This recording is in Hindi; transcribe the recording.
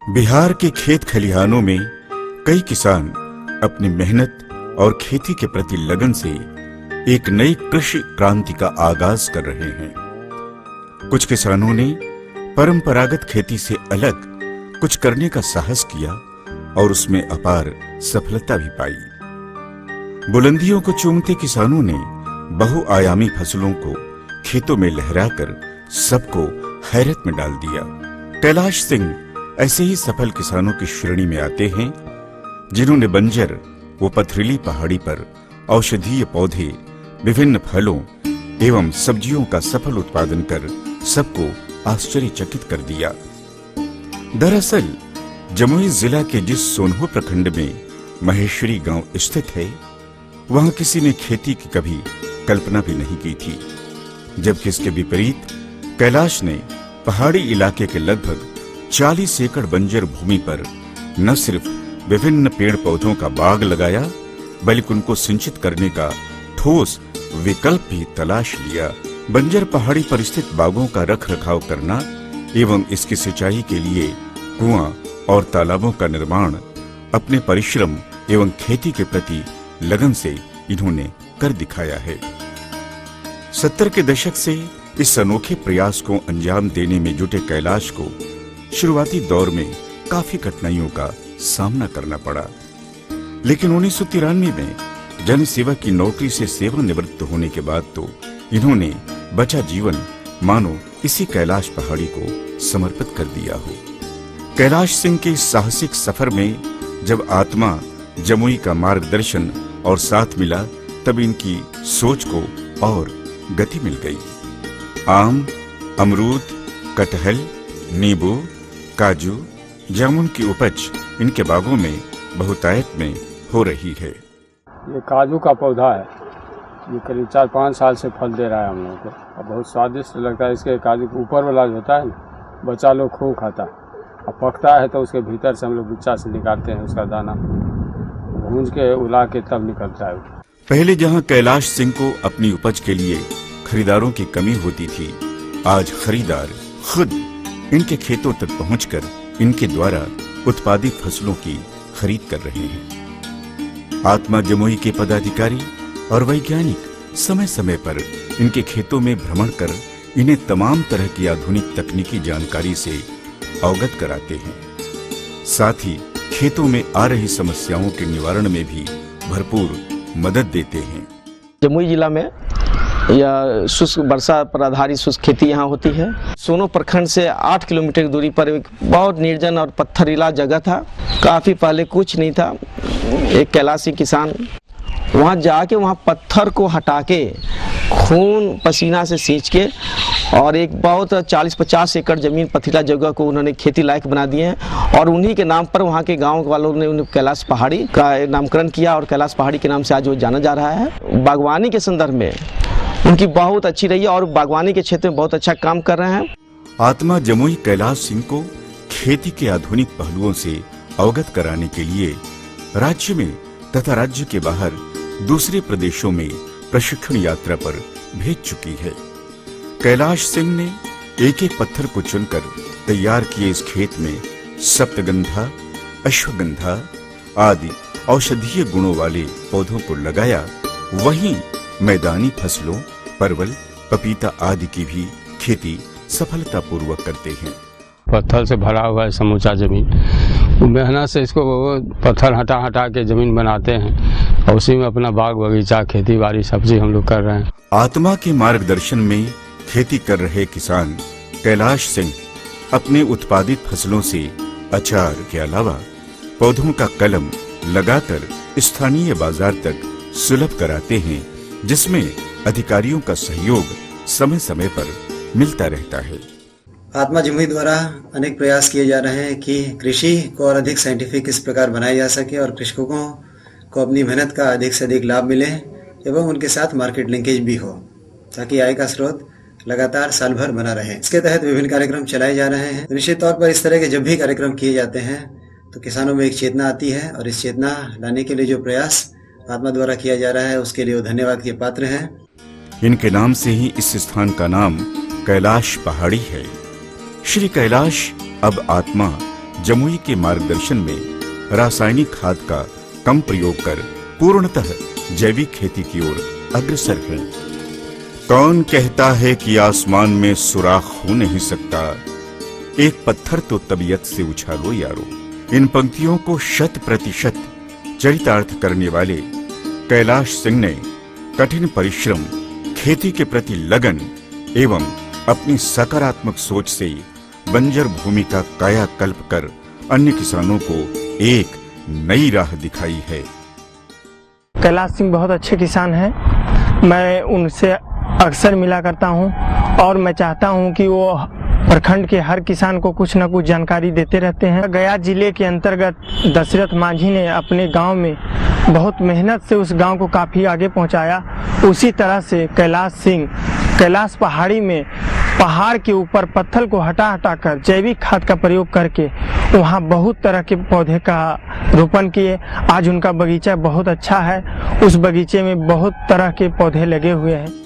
बिहार के खेत खलिहानों में कई किसान अपनी मेहनत और खेती के प्रति लगन से एक नई कृषि क्रांति का आगाज कर रहे हैं। कुछ किसानों ने परंपरागत खेती से अलग कुछ करने का साहस किया और उसमें अपार सफलता भी पाई। बुलंदियों को चूमते किसानों ने बहुआयामी फसलों को खेतों में लहराकर सबको हैरत में डाल दिया। कैलाश सिंह ऐसे ही सफल किसानों की श्रेणी में आते हैं जिन्होंने बंजर व पथरीली पहाड़ी पर औषधीय पौधे, विभिन्न फलों एवं सब्जियों का सफल उत्पादन कर सबको आश्चर्यचकित कर दिया। दरअसल जमुई जिला के जिस सोनहु प्रखंड में महेश्वरी गांव स्थित है, वहां किसी ने खेती की कभी कल्पना भी नहीं की थी, जबकि इसके विपरीत कैलाश ने पहाड़ी इलाके के लगभग 40 एकड़ बंजर भूमि पर न सिर्फ विभिन्न पेड़ पौधों का बाग लगाया, बल्कि उनको सिंचित करने का ठोस विकल्प भी तलाश लिया। बंजर पहाड़ी पर स्थित बागों का रख रखाव करना एवं इसकी सिंचाई के लिए कुआं और तालाबों का निर्माण अपने परिश्रम एवं खेती के प्रति लगन से इन्होंने कर दिखाया है। 70 के दशक से इस अनोखे प्रयास को अंजाम देने में जुटे कैलाश को शुरुआती दौर में काफी कठिनाइयों का सामना करना पड़ा, लेकिन 1993 में जन सेवा की नौकरी से सेवानिवृत्त होने के बाद तो इन्होंने बचा जीवन मानो इसी कैलाश पहाड़ी को समर्पित कर दिया हो। कैलाश सिंह के साहसिक सफर में जब आत्मा जमुई का मार्गदर्शन और साथ मिला, तब इनकी सोच को और गति मिल गई। आम, अमरूद, कटहल, नींबू, काजू, जामुन की उपज इनके बागों में बहुतायत में हो रही है। ये काजू का पौधा है, ये करीब 4-5 साल से फल दे रहा है हम लोगों को, और बहुत स्वादिष्ट लगता है। इसके काजू के ऊपर वाला जो होता है ना, बच्चा लोग खूब खाता है, और पकता है तो उसके भीतर से हम लोग बिच्चा से निकालते हैं, उसका दाना भूंज के उला के तब निकलता है। पहले जहां कैलाश सिंह को अपनी उपज के लिए खरीदारों की कमी होती थी, आज खरीदार खुद इनके खेतों तक पहुंचकर इनके द्वारा उत्पादित फसलों की खरीद कर रहे हैं। आत्मा जमुई के पदाधिकारी और वैज्ञानिक समय समय पर इनके खेतों में भ्रमण कर इन्हें तमाम तरह की आधुनिक तकनीकी जानकारी से अवगत कराते हैं। साथ ही खेतों में आ रही समस्याओं के निवारण में भी भरपूर मदद देते हैं। जमुई जिला में यह शुष्क वर्षा पर आधारित शुष्क खेती यहाँ होती है। सोनो प्रखंड से 8 किलोमीटर की दूरी पर एक बहुत निर्जन और पत्थरीला जगह था। काफ़ी पहले कुछ नहीं था। एक कैलाशी किसान वहाँ जाके वहाँ पत्थर को हटा के खून पसीना से सींच के और एक बहुत 40-50 एकड़ जमीन पथरीला जगह को उन्होंने खेती लायक बना दिए हैं, और उन्हीं के नाम पर वहाँ के गांव वालों ने उन्हें कैलाश पहाड़ी का नामकरण किया, और कैलाश पहाड़ी के नाम से आज वो जाना जा रहा है। बागवानी के संदर्भ में उनकी बहुत अच्छी रही है और बागवानी के क्षेत्र में बहुत अच्छा काम कर रहे हैं। आत्मा जमुई कैलाश सिंह को खेती के आधुनिक पहलुओं से अवगत कराने के लिए राज्य में तथा राज्य के बाहर दूसरे प्रदेशों में प्रशिक्षण यात्रा पर भेज चुकी है। कैलाश सिंह ने एक एक पत्थर को चुनकर तैयार किए इस खेत में सप्तगंधा, अश्वगंधा आदि औषधीय गुणों वाले पौधों को लगाया। वहीं मैदानी फसलों, परवल, पपीता आदि की भी खेती सफलतापूर्वक करते हैं। पत्थर से भरा हुआ है समूचा जमीन, मेहनत से इसको पत्थर हटा हटा के जमीन बनाते हैं, और उसी में अपना बाग बगीचा, खेती बाड़ी, सब्जी हम लोग कर रहे हैं। आत्मा के मार्गदर्शन में खेती कर रहे किसान कैलाश सिंह अपने उत्पादित फसलों से अचार के अलावा पौधों का कलम लगाकर स्थानीय बाजार तक सुलभ कराते हैं, जिसमें अधिकारियों का सहयोग समय समय पर मिलता रहता है। आत्मा जमुई द्वारा अनेक प्रयास किए जा रहे हैं कि कृषि को और अधिक साइंटिफिक किस प्रकार बनाया जा सके और कृषकों को अपनी मेहनत का अधिक से अधिक लाभ मिले एवं उनके साथ मार्केट लिंकेज भी हो, ताकि आय का स्रोत लगातार साल भर बना रहे। इसके तहत विभिन्न कार्यक्रम चलाए जा रहे हैं। निश्चित तौर पर इस तरह के जब भी कार्यक्रम किए जाते हैं तो किसानों में एक चेतना आती है, और इस चेतना लाने के लिए जो प्रयास आत्मा द्वारा किया जा रहा है उसके लिए वो धन्यवाद के पात्र हैं। इनके नाम से ही इस स्थान का नाम कैलाश पहाड़ी है। श्री कैलाश अब आत्मा जमुई के मार्गदर्शन में रासायनिक खाद का कम प्रयोग कर पूर्णतः जैविक खेती की ओर अग्रसर हैं। कौन कहता है कि आसमान में सुराख हो नहीं सकता, एक पत्थर तो तबीयत से उछालो यारो। इन पंक्तियों को 100% चरितार्थ करने वाले कैलाश सिंह ने कठिन परिश्रम, खेती के प्रति लगन एवं अपनी सकारात्मक सोच से बंजर भूमि का कायाकल्प कर अन्य किसानों को एक नई राह दिखाई है। कैलाश सिंह बहुत अच्छे किसान हैं। मैं उनसे अक्सर मिला करता हूं और मैं चाहता हूं कि वो प्रखंड के हर किसान को कुछ न कुछ जानकारी देते रहते हैं। गया जिले के अंतर्गत दशरथ मांझी ने अपने गांव में बहुत मेहनत से उस गांव को काफ़ी आगे पहुंचाया। उसी तरह से कैलाश सिंह कैलाश पहाड़ी में पहाड़ के ऊपर पत्थर को हटा कर जैविक खाद का प्रयोग करके वहाँ बहुत तरह के पौधे का रोपण किए। आज उनका बगीचा बहुत अच्छा है। उस बगीचे में बहुत तरह के पौधे लगे हुए हैं।